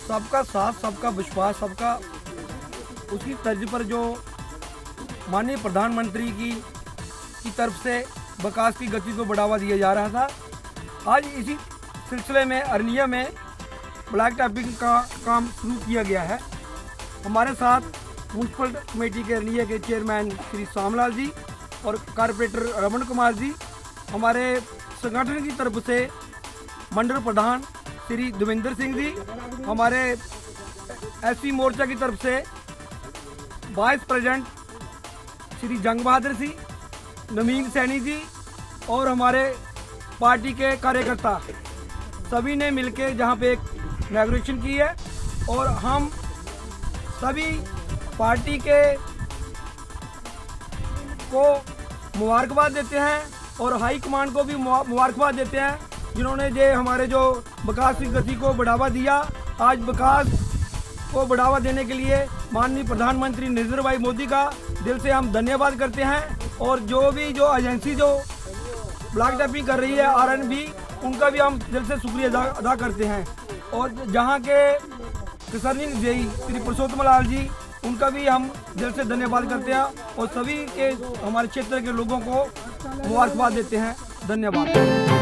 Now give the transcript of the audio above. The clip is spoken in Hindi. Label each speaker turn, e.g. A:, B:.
A: सबका साथ, सबका विश्वास, सबका उसी तर्ज पर जो माननीय प्रधानमंत्री की तरफ से विकास की गति को बढ़ावा दिया जा रहा था। आज इसी सिलसिले में अरनिया में ब्लैक टॉपिंग का काम शुरू किया गया है। हमारे साथ म्यूनसिपल कमेटी के अरनिया के चेयरमैन श्री श्यामलाल जी और कारपोरेटर रमन कुमार जी, हमारे संगठन की तरफ से मंडल प्रधान श्री देवेंद्र सिंह जी, हमारे एससी मोर्चा की तरफ से वाइस प्रेसिडेंट श्री जंग बहादुर सिंह, नवीन सैनी जी और हमारे पार्टी के कार्यकर्ता सभी ने मिलकर जहां पे एक इनॉग्रेशन की है। और हम सभी पार्टी के को मुबारकबाद देते हैं और हाई कमांड को भी मुबारकबाद देते हैं, जिन्होंने हमारे जो विकास की गति को बढ़ावा दिया। आज विकास को बढ़ावा देने के लिए माननीय प्रधानमंत्री नरेंद्र भाई मोदी का दिल से हम धन्यवाद करते हैं। और जो एजेंसी जो ब्लैक टॉपिंग कर रही है आरएनबी, उनका भी हम दिल से शुक्रिया अदा करते हैं। और जहां के रिटर्निंग जेई श्री पुरुषोत्तम लाल जी, उनका भी हम दिल से धन्यवाद करते हैं और सभी के हमारे क्षेत्र के लोगों को मुबारकबाद देते हैं। धन्यवाद।